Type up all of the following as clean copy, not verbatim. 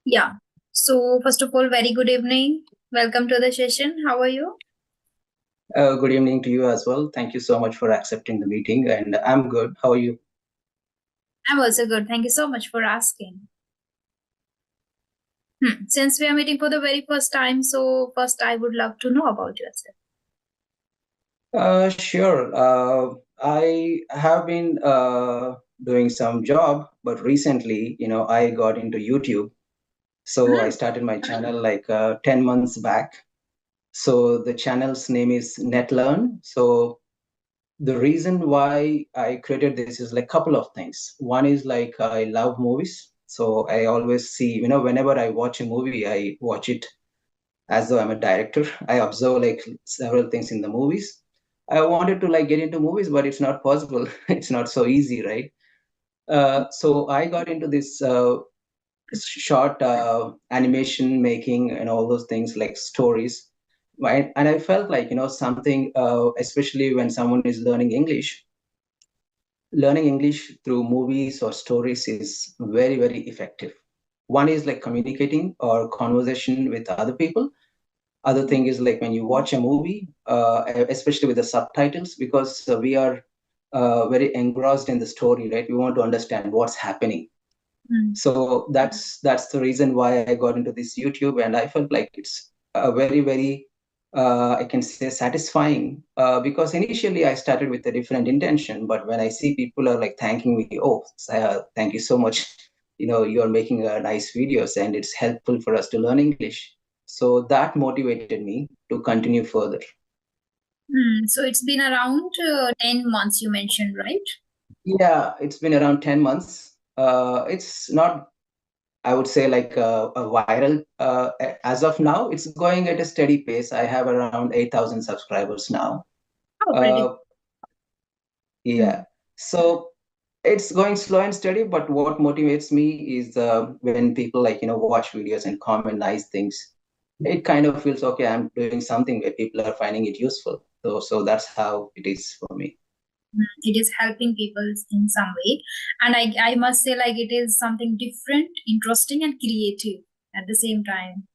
Yeah. So, first of all, very good evening. Welcome to the session. How are you? Good evening to you as well. Thank you so much for accepting the meeting, and I'm good. How are you? I'm also good. Thank you so much for asking. Since we are meeting for the very first time, so first I would love to know about yourself. Sure. I have been doing some job, but recently, I got into YouTube. So I Hmm. started my channel like 10 months back. So the channel's name is NetLearn. So the reason why I created this is like couple of things. One is like I love movies. So I always see, whenever I watch a movie, I watch it as though I'm a director. I observe like several things in the movies. I wanted to like get into movies, but it's not possible. It's not so easy, right? So I got into this short animation making and all those things like stories. Right? And I felt like, something, especially when someone is learning English through movies or stories is very, very effective. One is like communicating or conversation with other people. Other thing is like when you watch a movie, especially with the subtitles, because we are very engrossed in the story, right? We want to understand what's happening. Hmm. So that's the reason why I got into this YouTube, and I felt like it's a very, very I can say satisfying because initially I started with a different intention, but when I see people are like thanking me, oh, thank you so much. You're making nice videos, and it's helpful for us to learn English. So that motivated me to continue further. So it's been around 10 months, you mentioned, right? Yeah, it's been around 10 months. It's not, I would say, like a viral. As of now, it's going at a steady pace. I have around 8,000 subscribers now. Oh, pretty. Uh, Hmm. yeah. So it's going slow and steady, but what motivates me is when people like, watch videos and comment nice things. It kind of feels, okay, I'm doing something where people are finding it useful. So that's how it is for me. It is helping people in some way. And I must say, like, it is something different, interesting, and creative at the same time.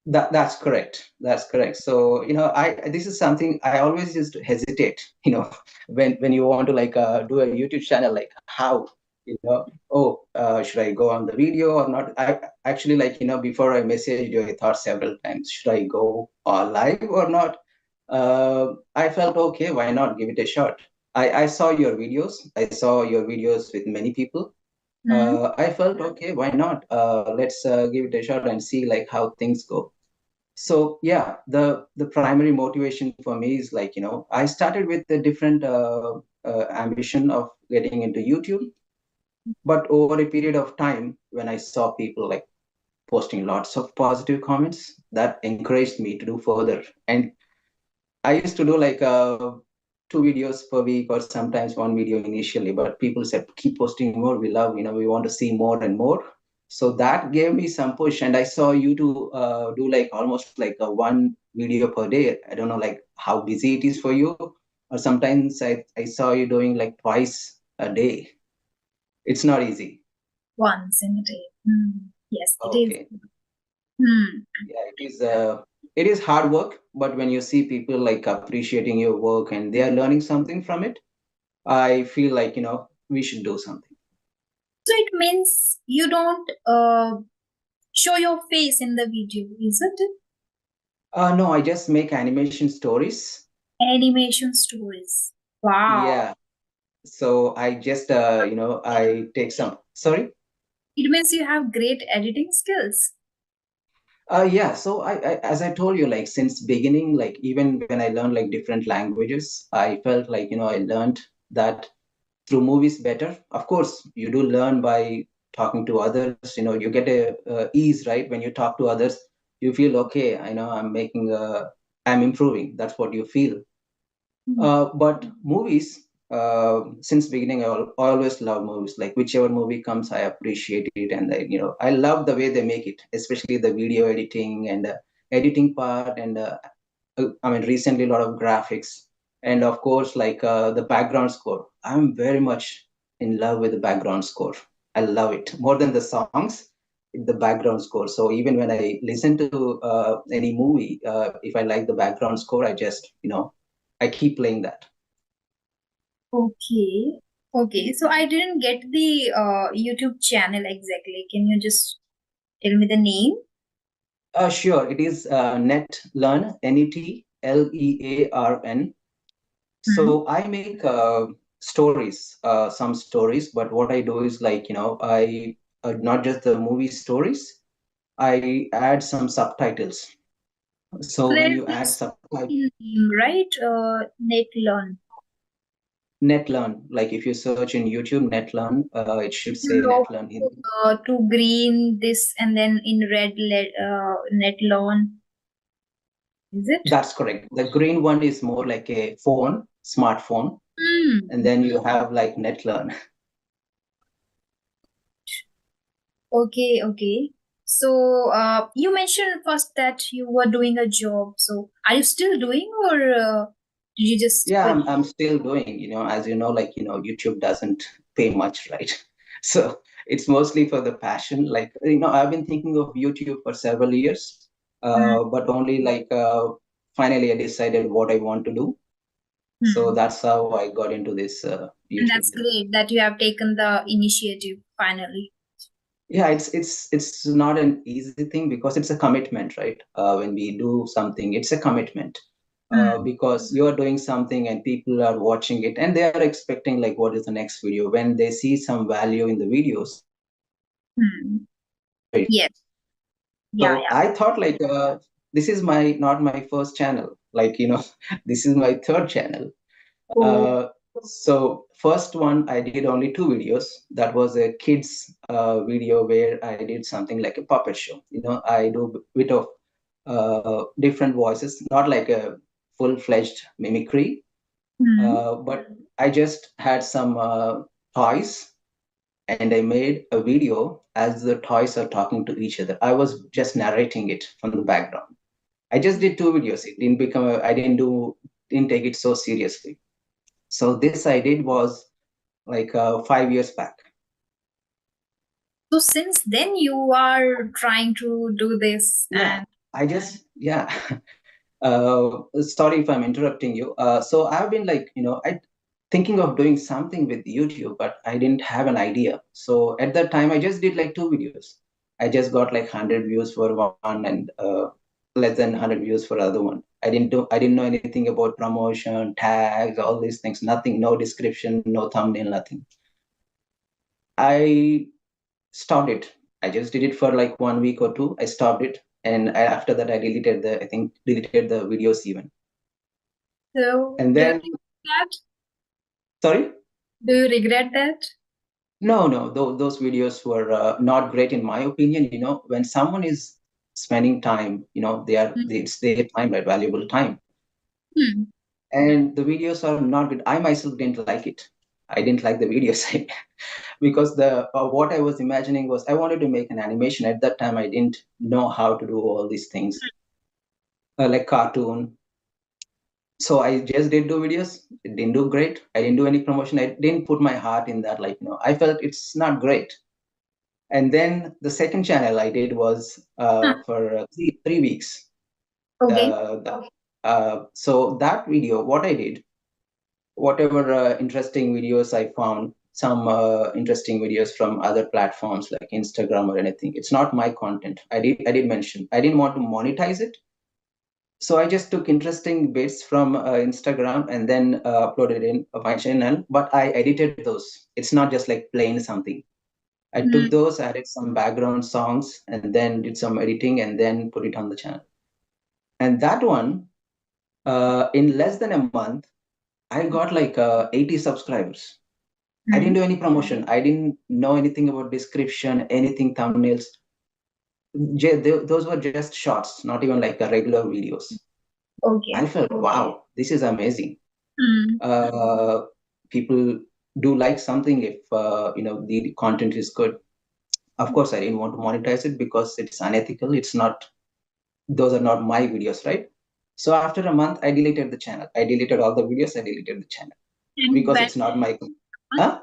That's correct. That's correct. So, I this is something I always used to hesitate, when you want to like do a YouTube channel, like how, oh, should I go on the video or not? I actually like, before I messaged you, I thought several times, should I go live or not? I felt okay, why not give it a shot? I saw your videos. I saw your videos with many people. Hmm. I felt okay, why not? Let's give it a shot and see like how things go. So yeah, the primary motivation for me is like, I started with a different ambition of getting into YouTube, but over a period of time, when I saw people like posting lots of positive comments, that encouraged me to do further. And I used to do like two videos per week or sometimes one video initially, but people said, keep posting more. We love, we want to see more and more. So that gave me some push. And I saw you to do like almost like a one video per day. I don't know like how busy it is for you. Or sometimes I saw you doing like twice a day. It's not easy. Once in a day. Yes, it is. Okay. Hmm. Yeah, it is hard work, but when you see people like appreciating your work and they are learning something from it, I feel like, we should do something. So it means you don't show your face in the video, isn't it? No, I just make animation stories. Animation stories. Wow. Yeah. So I just, I take some, sorry. It means you have great editing skills. Yeah. So as I told you, like since beginning, like even when I learned like different languages, I felt like, I learned that through movies better. Of course, you do learn by talking to others. You get a ease, right? When you talk to others, you feel okay. I know I'm improving. That's what you feel. Hmm. But movies, since beginning, I always love movies. Like whichever movie comes, I appreciate it, and I love the way they make it, especially the video editing and editing part, and I mean, recently a lot of graphics, and of course, like the background score. I'm very much in love with the background score. I love it more than the songs. the background score. So even when I listen to any movie, if I like the background score, I just, I keep playing that. Okay. Okay. So I didn't get the YouTube channel exactly. Can you just tell me the name? Sure. It is NetLearn, NETLEARN. So I make stories, some stories, but what I do is like, I not just the movie stories, I add some subtitles. So There when is you add this subtitles, name, right? NetLearn. NetLearn, like if you search in YouTube, NetLearn, it should say Logo NetLearn. to green this and then in red NetLearn. Is it? That's correct. The green one is more like a phone, smartphone, and then you have like NetLearn. Okay, okay. So you mentioned first that you were doing a job. So are you still doing or did you just Yeah, quit? I'm still doing, as you know, like, YouTube doesn't pay much, right? So it's mostly for the passion. Like, I've been thinking of YouTube for several years, but only like finally I decided what I want to do. So that's how I got into this And YouTube that's thing. great that you have taken the initiative finally. Yeah, it's not an easy thing because it's a commitment, right? When we do something, it's a commitment. Because you are doing something and people are watching it and they are expecting like what is the next video. When they see some value in the videos, right? Yes. Yeah, So I thought like this is not my first channel. Like, this is my third channel. yeah. Uh, so first one I did only two videos. That was a kids video where I did something like a puppet show. I do a bit of different voices, not like a full-fledged mimicry, but I just had some toys and I made a video as the toys are talking to each other. I was just narrating it from the background. I just did two videos. It didn't become I didn't take it so seriously. So this I did was like 5 years back. So since then you are trying to do this Yeah, and yeah. Sorry if I'm interrupting you. So I've been like, I thinking of doing something with YouTube, but I didn't have an idea. So at that time, I just did like two videos. I just got like 100 views for one and less than 100 views for other one. I didn't know anything about promotion, tags, all these things. Nothing, no description, no thumbnail, nothing. I stopped it. I just did it for like 1 week or two. I stopped it, and after that, I think deleted the videos even. so And do you then, regret that? sorry, Do you regret that? no, those videos were not great in my opinion. When someone is spending time, it's their time, right? Valuable time, Hmm. and the videos are not good. I myself didn't like it. I didn't like the videos because the what I was imagining was I wanted to make an animation. At that time, I didn't know how to do all these things like cartoon. So I just did do videos. It didn't do great. I didn't do any promotion. I didn't put my heart in that. Like, I felt it's not great. And then the second channel I did was for 3 weeks. Okay. So that video, what I did, whatever interesting videos I found, some interesting videos from other platforms like Instagram or anything. It's not my content. I did mention I didn't want to monetize it. So I just took interesting bits from Instagram and then uploaded in my channel, but I edited those. It's not just like plain something. I took those, added some background songs, and then did some editing and then put it on the channel. And that one, in less than a month, I got like 80 subscribers. I didn't do any promotion. I didn't know anything about description, anything, thumbnails. Those were just shorts, not even like a regular videos. Okay. I felt, wow, this is amazing. Mm. People do like something if the content is good. Of course, I didn't want to monetize it because it's unethical. It's not; those are not my videos, right? So after a month, I deleted the channel. I deleted all the videos. I deleted the channel And because it's not my. Huh?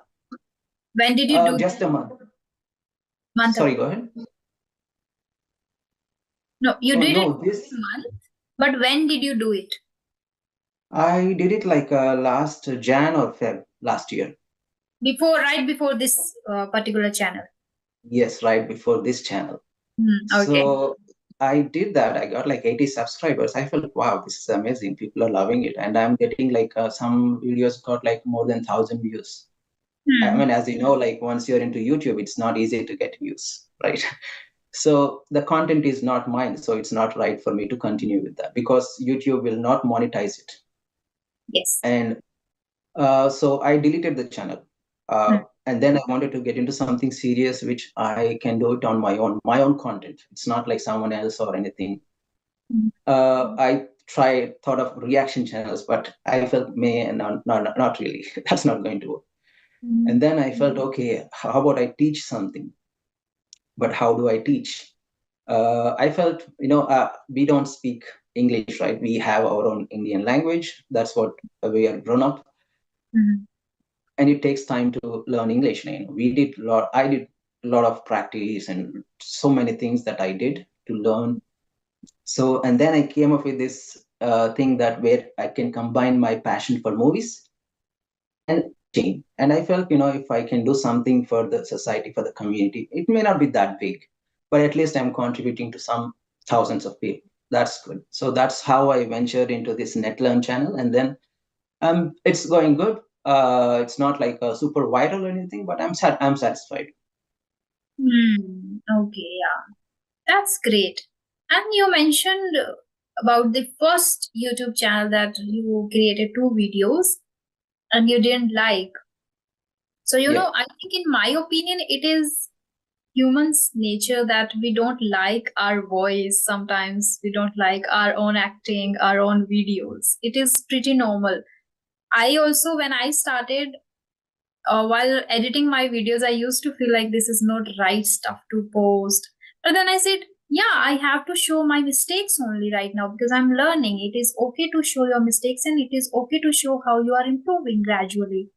when did you do Just a month. month Sorry, ago? go ahead. No, you Oh did it no, this month, but when did you do it? I did it like last Jan or Feb last year. Right before this particular channel. Yes, right before this channel. Okay. So I did that. I got like 80 subscribers. I felt, wow, this is amazing. People are loving it. And I'm getting like some videos got like more than 1,000 views. I Hmm. mean, as you know, like once you're into YouTube, it's not easy to get views, right? So the content is not mine. So it's not right for me to continue with that because YouTube will not monetize it. Yes. And so I deleted the channel. Hmm. And then I wanted to get into something serious, which I can do it on my own content. It's not like someone else or anything. Hmm. I thought of reaction channels, but I felt may not really. That's not going to work. Hmm. And then I felt, okay, how about I teach something? But how do I teach? I felt, we don't speak English, right? We have our own Indian language. That's what we are grown up, Hmm. and it takes time to learn English. I did a lot of practice and so many things that I did to learn. So, and then I came up with this thing that where I can combine my passion for movies and teaching. And I felt, if I can do something for the society, for the community, it may not be that big, but at least I'm contributing to some thousands of people. That's good. So that's how I ventured into this NetLearn channel. And then it's going good. It's not like a super viral or anything, but I'm satisfied. Hmm. Okay, yeah. That's great. And you mentioned about the first YouTube channel that you created 2 videos and you didn't like. So, Yeah. I think in my opinion, it is humans' nature that we don't like our voice sometimes. We don't like our own acting, our own videos. It is pretty normal. I also, when I started, while editing my videos, I used to feel like this is not right stuff to post. But then I said, yeah, I have to show my mistakes only right now because I'm learning. It is okay to show your mistakes and it is okay to show how you are improving gradually.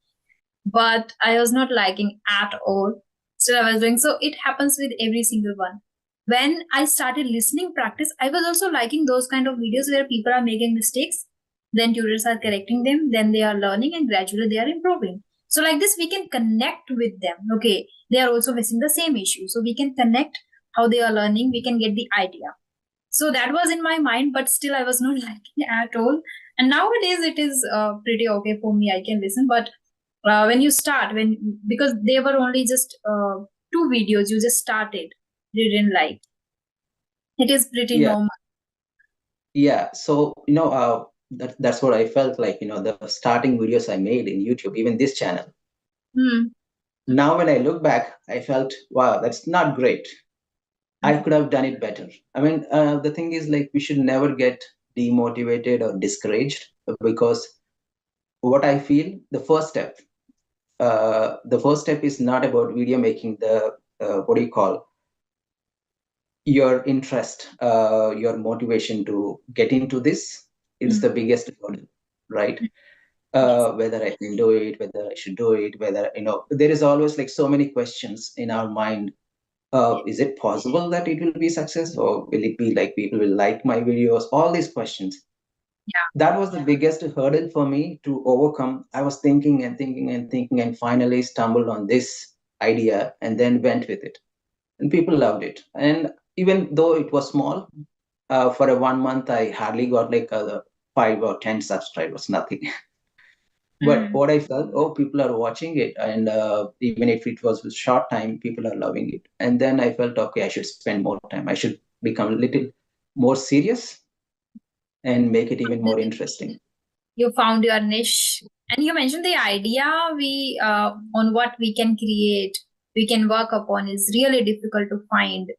But I was not liking at all. Still, I was doing so. It happens with every single one. When I started listening practice, I was also liking those kind of videos where people are making mistakes, then tutors are correcting them, then they are learning, and gradually they are improving. So, like this, we can connect with them. Okay, they are also facing the same issue. So, we can connect how they are learning, we can get the idea. So, that was in my mind, but still, I was not liking at all. And nowadays, it is pretty okay for me. I can listen, but when you start when because they were only just 2 videos you just started, you didn't like, it is pretty Yeah. normal. Yeah. So, that's what I felt like, the starting videos I made in YouTube, even this channel. Hmm. Now, when I look back, I felt, wow, that's not great. I could have done it better. I mean, the thing is, like, we should never get demotivated or discouraged because what I feel, the first step is not about video making. What do you call, your interest, your motivation to get into this. It's Hmm. the biggest hurdle, right? Yes. Whether I can do it, whether I should do it, whether, there is always like so many questions in our mind. Yes. Is it possible that it will be success, or will it be like people will like my videos? All these questions. Yeah. That was the biggest hurdle for me to overcome. I was thinking and thinking and thinking, and finally stumbled on this idea and then went with it. And people loved it. And even though it was small, for a 1 month, I hardly got like 5 or 10 subscribers, nothing. But Hmm. what I felt, oh, people are watching it, and even if it was a short time, people are loving it. And then I felt, okay, I should spend more time. I should become a little more serious and make it even more interesting. You found your niche and you mentioned the idea we on what we can create, we can work upon is really difficult to find.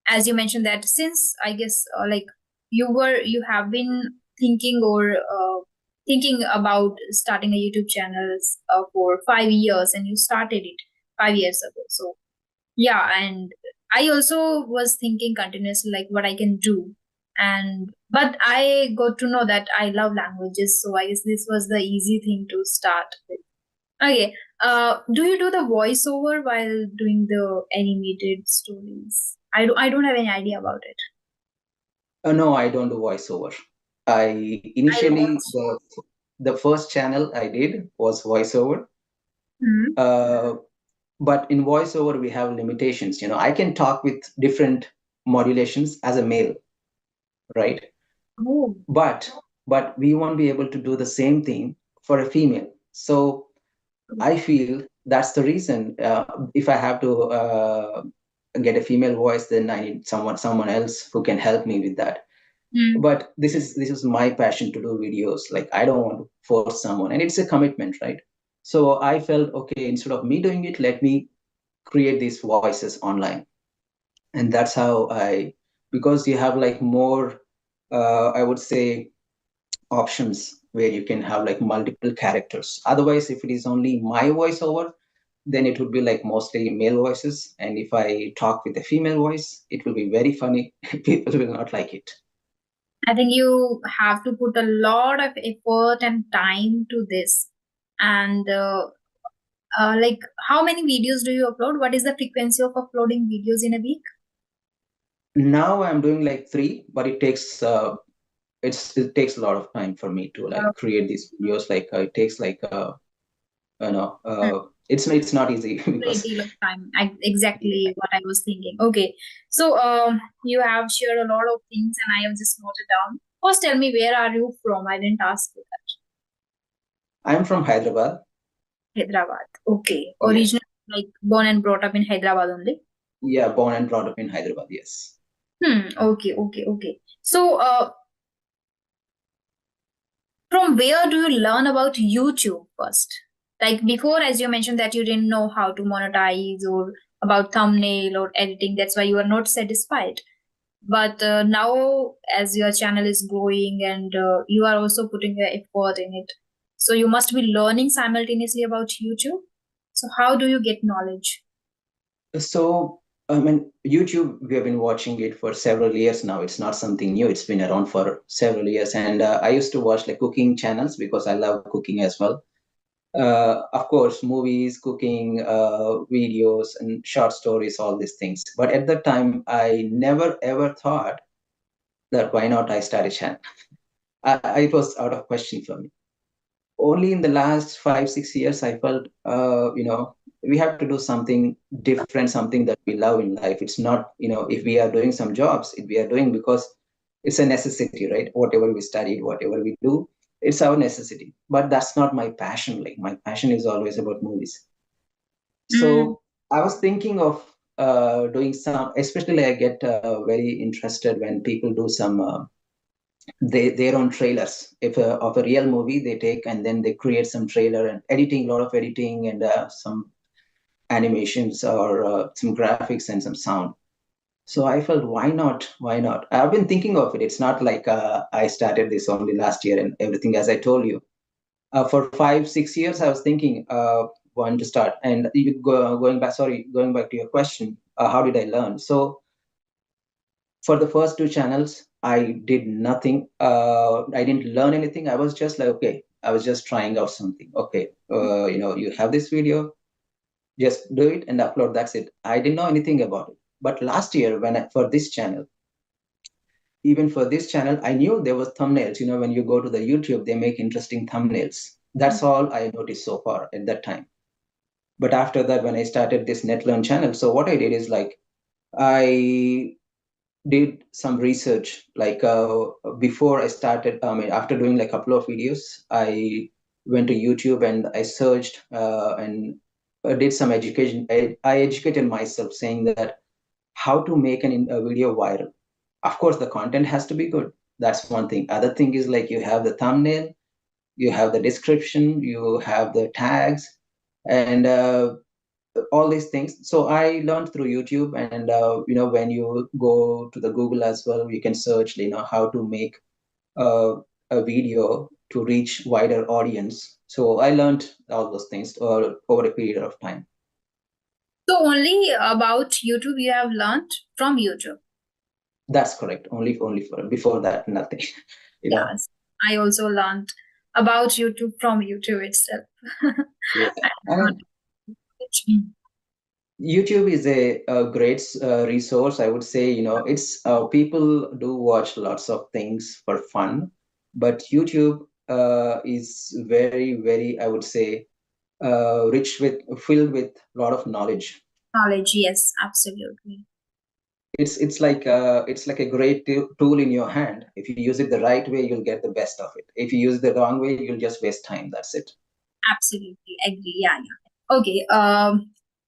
As you mentioned that since I guess like you have been thinking or thinking about starting a YouTube channel for 5 years and you started it 5 years ago. So yeah, and I also was thinking continuously like what I can do. And but I got to know that I love languages, so I guess this was the easy thing to start with. Okay. Do you do the voiceover while doing the animated stories? I don't have any idea about it. No, I don't do voiceover. I I initially watch. the first channel I did was voiceover. Hmm. Uh, but in voiceover we have limitations. I can talk with different modulations as a male, right? Oh, But we won't be able to do the same thing for a female. So I feel that's the reason. If I have to get a female voice, then I need someone else who can help me with that. hmm. But this is my passion to do videos. Like, I don't want to force someone, and it's a commitment, right? So I felt, okay, instead of me doing it, let me create these voices online. And that's how because you have like more, I would say, options where you can have like multiple characters. Otherwise, if it is only my voiceover, then it would be like mostly male voices. And if I talk with a female voice, it will be very funny. People will not like it. I think you have to put a lot of effort and time to this. And like, how many videos do you upload? What is the frequency of uploading videos in a week? Now I'm doing like three, but it takes a lot of time for me to Uh, like create these videos. Like it takes like you know hmm, it's not easy great because deal of time. Exactly what I was thinking. Okay, so you have shared a lot of things, and I have just noted down. First, tell me, where are you from? I didn't ask you that. I'm from Hyderabad. Hyderabad. Okay, Yes. originally like born and brought up in Hyderabad only. Yeah, born and brought up in Hyderabad. Yes. Hmm. Okay. Okay. Okay. So, from where do you learn about YouTube first? Like before, as you mentioned that you didn't know how to monetize or about thumbnail or editing, that's why you are not satisfied. But now, as your channel is growing and you are also putting your effort in it, so you must be learning simultaneously about YouTube. So, how do you get knowledge? So, I mean, YouTube, we have been watching it for several years now. It's not something new. It's been around for several years. And I used to watch like cooking channels because I love cooking as well. Of course, movies, cooking, videos, and short stories, all these things. But at that time, I never ever thought that why not I start a channel. It was out of question for me. Only in the last 5 6 years I felt we have to do something different, something that we love in life. It's not, if we are doing some jobs, if we are doing because it's a necessity, right? Whatever we studied, whatever we do, it's our necessity, but that's not my passion. Like, my passion is always about movies. Mm, So I was thinking of doing some, especially I get very interested when people do some their own trailers. If of a real movie they take and then they create some trailer and editing, a lot of editing, and some animations or some graphics and some sound. So I felt, why not? I've been thinking of it. It's not like I started this only last year and everything. As I told you, for 5 6 years I was thinking when to start. And going back to your question, how did I learn? So for the first two channels, I did nothing. I didn't learn anything. I was just like, okay, I was just trying out something. Okay, you have this video, just do it and upload. That's it. I didn't know anything about it. But last year, for this channel, even for this channel, I knew there was thumbnails. When you go to the YouTube, they make interesting thumbnails. That's all I noticed so far at that time. But after that, when I started this NetLearn channel, so what I did is like, I did some research. Like before I started, I mean, after doing like a couple of videos, I went to YouTube and I searched and did some education. I educated myself, saying that how to make a video viral. Of course, the content has to be good. That's one thing. Other thing is like, you have the thumbnail, you have the description, you have the tags, and all these things. So I learned through YouTube, and when you go to the Google as well, you can search, how to make uh, a video to reach wider audience. So I learned all those things over a period of time. so only about YouTube you have learned from YouTube. That's correct. Only for before that, nothing. you know. Yes, I also learned about YouTube from YouTube itself. Yeah. I I learned mean, it. YouTube is a great resource. I would say, it's people do watch lots of things for fun, but YouTube is very, very, I would say, rich with filled with a lot of knowledge. Knowledge, yes, absolutely. It's like a great tool in your hand. If you use it the right way, you'll get the best of it. If you use it the wrong way, you'll just waste time. That's it. Absolutely agree. Yeah, yeah. Okay.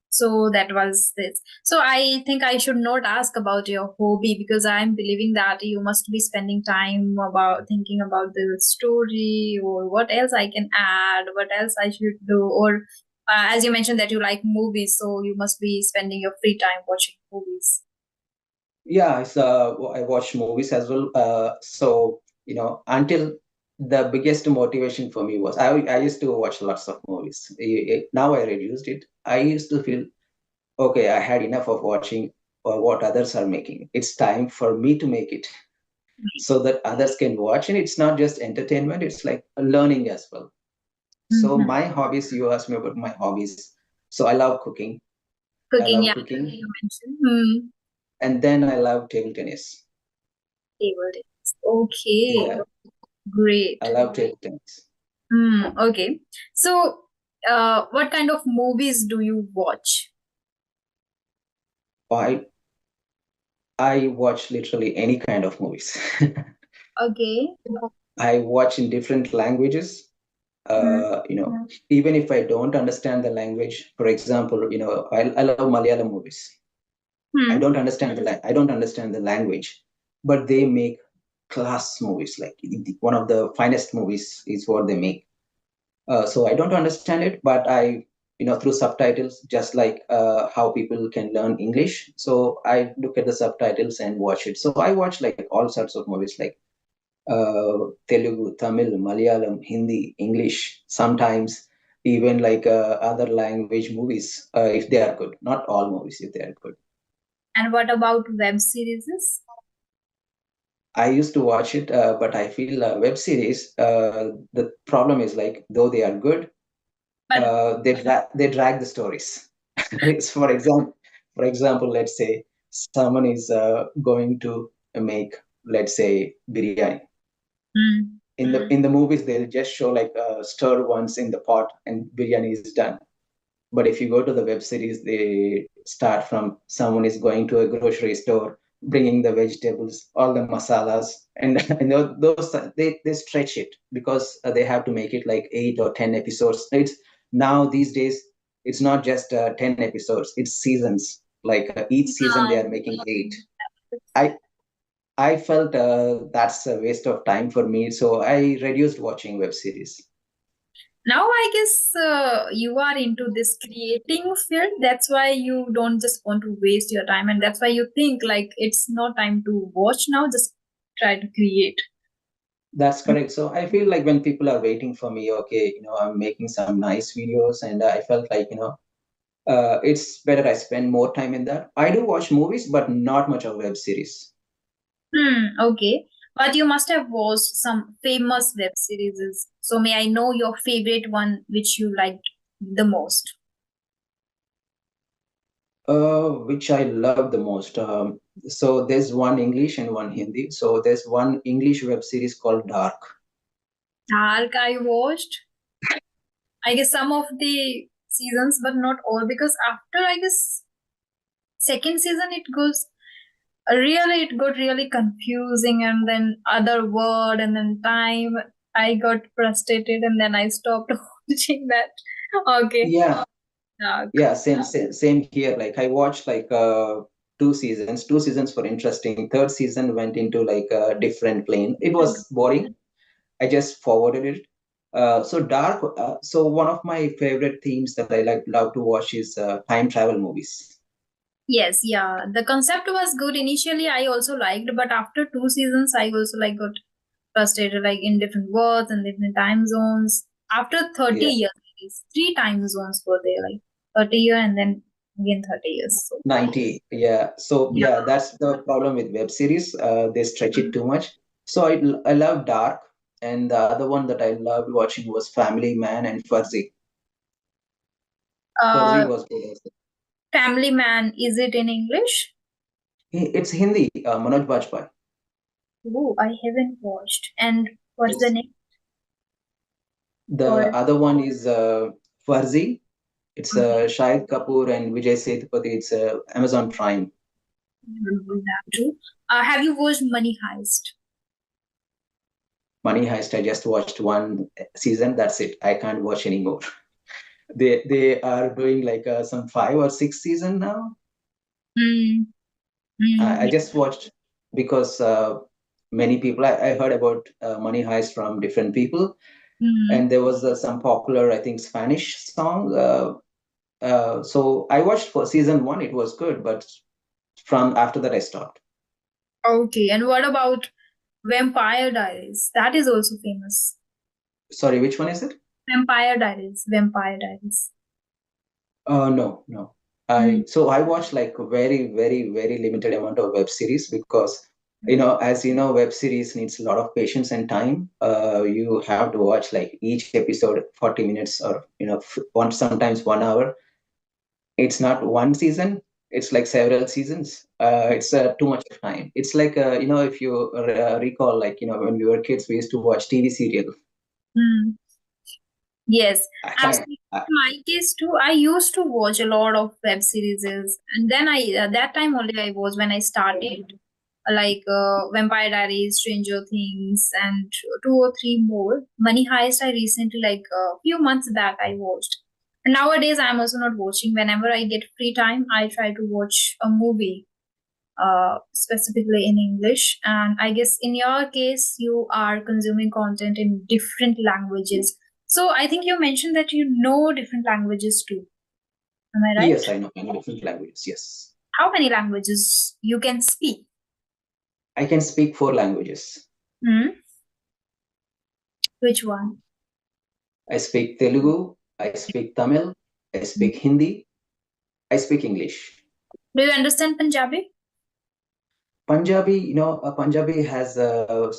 So that was this. So I think I should not ask about your hobby because I'm believing that you must be spending time about thinking about the story or what else I can add, what else I should do, or as you mentioned that you like movies, so you must be spending your free time watching movies. Yeah, I watch movies as well. So, until the biggest motivation for me was I used to watch lots of movies. Now I reduced it. I used to feel, okay, I had enough of watching what others are making. It's time for me to make it so that others can watch. And it's not just entertainment, it's like learning as well. So Mhm. my hobbies, you asked me about my hobbies. So I love cooking. I Cooking, love yeah, cooking. you mentioned. Hmm. And then I love table tennis. Table tennis. Okay, Yeah, I great. love table tennis. Hmm. Okay. So, what kind of movies do you watch? I I watch literally any kind of movies. Okay. I watch in different languages. Hmm. Even if I don't understand the language, for example, I love Malayalam movies. Hmm. I don't understand the language, but they make class movies. Like one of the finest movies is what they make. So I don't understand it, but through subtitles, just like how people can learn English. So I look at the subtitles and watch it. So I watch like all sorts of movies like Telugu, Tamil, Malayalam, Hindi, English, sometimes even like other language movies, if they are good. Not all movies, if they are good. And what about web series? I used to watch it, but I feel web series, the problem is like, though they are good, But they drag the stories. It's, for example, let's say someone is going to make, let's say, biryani. hmm. In the movies, they'll just show like stir once in the pot and biryani is done. But if you go to the web series, they start from someone is going to a grocery store, bringing the vegetables, all the masalas, and, and those they stretch it because they have to make it like 8 or 10 episodes. It's now these days it's not just 10 episodes; it's seasons. Like each season they Yeah. are making eight. I I felt that's a waste of time for me, so I reduced watching web series. Now I guess you are into this creating field. That's why you don't just want to waste your time, and that's why you think like it's not time to watch now. Just try to create. That's correct. So I feel like when people are waiting for me, okay, I'm making some nice videos, and I felt like, it's better I spend more time in that. I do watch movies, but not much of web series. Hmm, okay. But you must have watched some famous web series. So may I know your favorite one which you liked the most? Which I love the most. So there's one English and one Hindi. So there's one English web series called Dark. Dark I watched. I guess some of the seasons, but not all, because after I guess second season it got really confusing, and then other word and then time. I got frustrated and then I stopped watching that. Okay. Yeah, Dark. yeah, same here. Like I watched like two seasons. Two seasons were interesting. Third season went into like a different plane. It was boring. I just forwarded it. So dark. So one of my favorite themes that I love to watch is time travel movies. Yes, yeah. The concept was good. Initially, I also liked, but after two seasons, I also like got frustrated, like in different worlds and different time zones. After 30 Yeah, years, at least, three time zones were there, like 30 year and then again 30 years. So 90. Yeah. So yeah. yeah, that's the problem with web series. They stretch it too much. So I love Dark, and the other one that I loved watching was Family Man and Fuzzy. Fuzzy Uh, was good also. Family Man, is it in English? It's Hindi, Manoj Bajpayee. Oh, I haven't watched. And what's the Yes. name? The Or other one is Farzi. It's okay, Shahid Kapoor and Vijay Sethupathi. It's Amazon Prime. I will do that too. Have you watched Money Heist? Money Heist. I just watched one season. That's it. I can't watch anymore. They are doing like some 5 or 6 season now. Mm, I mm, just watched because many people I heard about Money Heist from different people, mm. and there was some popular, I think, Spanish song. So I watched for season one. It was good, but from after that I stopped. Okay, and what about Vampire Diaries? That is also famous. Sorry, which one is it? Vampire Diaries. Vampire Diaries. No, no. Mm, I watched like a very, very, very limited amount of web series because as you know, web series needs a lot of patience and time. You have to watch like each episode 40 minutes or one sometimes 1 hour. It's not one season. It's like several seasons. It's too much of time. It's like if you recall, like when we were kids, we used to watch TV serial. mm. Yes, I, absolutely. I, In my case too, I used to watch a lot of web series, and then that time only I was when I started like Vampire Diaries, Stranger Things, and two or three more. Money Heist, I recently, like a few months back, I watched. And nowadays, I'm also not watching. Whenever I get free time, I try to watch a movie, specifically in English. And I guess in your case, you are consuming content in different languages. So I think you mentioned that you know different languages too. Am I right? yes, I know many different languages. Yes, How many languages you can speak? I can speak 4 languages. Hmm? Which one? I speak Telugu, I speak Tamil, I speak Hindi, I speak English. Do you understand Punjabi? Punjabi, Punjabi has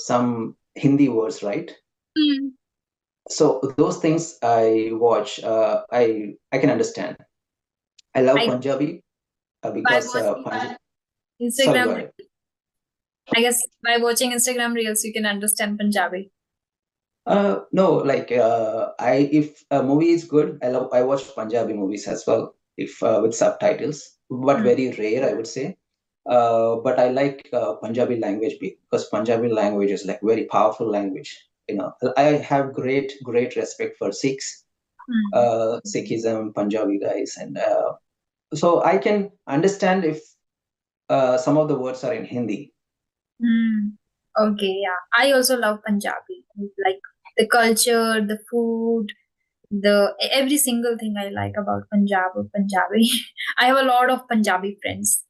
some Hindi words, right? Hmm. So those things I watch, I can understand. I love I Punjabi by because watching Sorry, go Instagram, ahead. I guess by watching Instagram Reels, you can understand Punjabi. No, like I if a movie is good, I watch Punjabi movies as well, if with subtitles, but Hmm. very rare, I would say. But I like Punjabi language because Punjabi language is like very powerful language. I have great respect for Sikhs, Hmm. Sikhism, Punjabi guys, and so I can understand if some of the words are in Hindi. Hmm. Okay, yeah. I also love Punjabi. Like the culture, the food, every single thing I like about Punjab or Punjabi. I have a lot of Punjabi friends.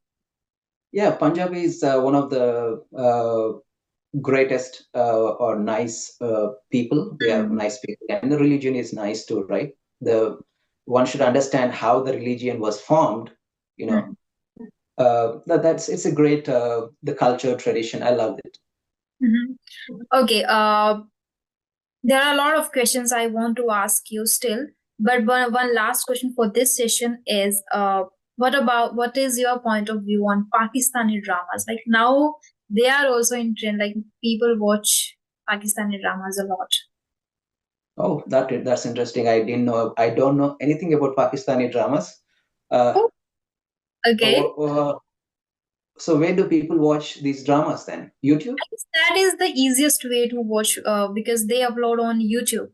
Yeah, Punjabi is one of the greatest or nice people. They are Hmm. nice people, and the religion is nice too, right? The One should understand how the religion was formed. You know, Hmm. that's it's a great the culture tradition. I love it. Mhm. Okay, there are a lot of questions I want to ask you still, but one last question for this session is what is your point of view on Pakistani dramas? Like now they are also in trend, like people watch Pakistani dramas a lot. Oh, that's interesting. I didn't know. I don't know anything about Pakistani dramas. Uh, Oh, okay. uh, so where do people watch these dramas then? YouTube? I guess that is the easiest way to watch because they upload on YouTube.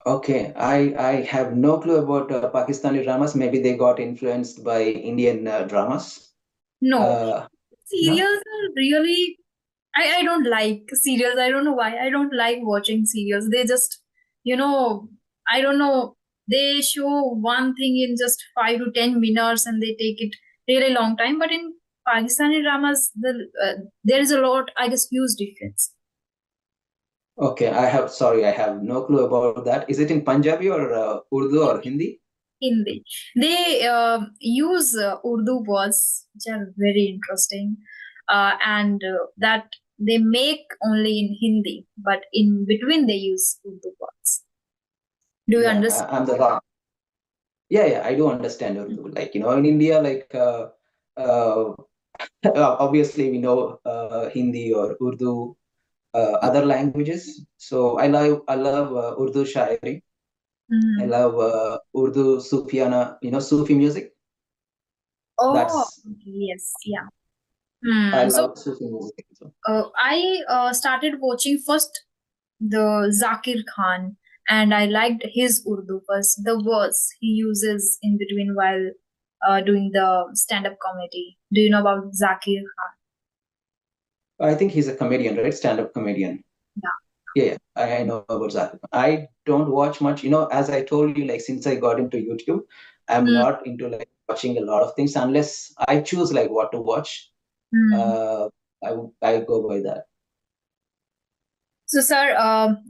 Okay, I have no clue about Pakistani dramas. Maybe they got influenced by Indian dramas. No, No? serials are really. I don't like serials. I don't know why. I don't like watching serials. They just, you know, I don't know. They show one thing in just 5 to 10 minutes, and they take it really long time. But in Pakistani dramas, there is a lot. I guess huge difference. Okay, sorry, I have no clue about that. Is it in Punjabi or Urdu or Hindi? Hindi. They use Urdu words, which are very interesting, and that they make only in Hindi, but in between they use Urdu words. Do you Yeah, understand? I'm the wrong. Yeah, I do understand Urdu. Like, in India, like, uh, obviously we know Hindi or Urdu, other languages. So I love Urdu shairi. I Mhm. love Urdu Sufiana, Sufi music. Oh, That's yes, yeah. I So love Sufi music. So. I started watching first the Zakir Khan, and I liked his Urdu because the words he uses in between while doing the stand-up comedy. Do you know about Zakir Khan? I think he's a comedian, right? Stand-up comedian. Yeah. Yeah, I know about Zakir. I don't watch much, as I told you, like since I got into YouTube, I'm Hmm. not into like watching a lot of things unless I choose like what to watch. Hmm. Uh, I go by that. So, sir,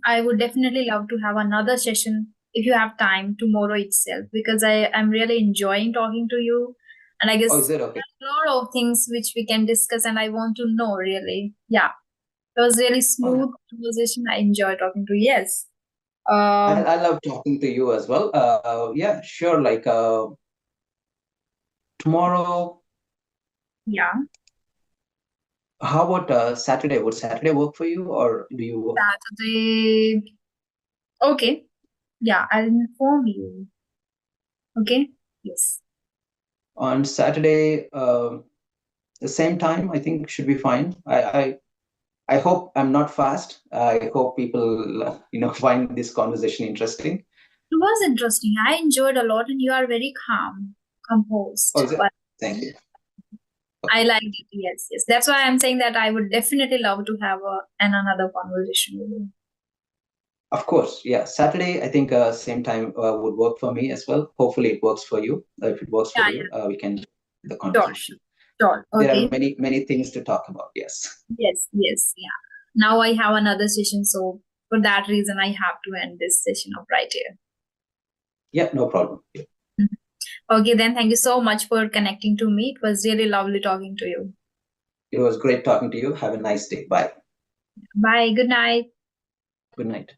I would definitely love to have another session if you have time tomorrow itself because I am really enjoying talking to you, and I Oh, guess is it okay? there are a lot of things which we can discuss, and I want to know really. Yeah, it was really Oh, smooth conversation. I enjoy talking to you. Yes. I, Um. I love talking to you as well. Yeah, sure. Like tomorrow, Yeah. how about Saturday? Would Saturday work for you, or do you work Saturday. Okay. Yeah, I'll inform you. Okay. Yes. on Saturday? The same time, I think should be fine. I hope I'm not fast. I hope people, find this conversation interesting. It was interesting. I enjoyed a lot, and you are very calm, Oh, composed. is it? But Thank you. I liked it. Yes, yes. That's why I'm saying that I would definitely love to have another conversation with you. Of course, yeah. Saturday, I think same time would work for me as well. Hopefully, it works for you. If it works for Yeah, you, we can do the yeah. Sure, conversation. sure. There are Okay. many, many things to talk about. Yes. Yes, yes, yeah. Now I have another session, so for that reason, I have to end this session up right here. Yeah, no problem. Mhm. Okay, then thank you so much for connecting to me. It was really lovely talking to you. It was great talking to you. Have a nice day. Bye. Bye. Good night. Good night.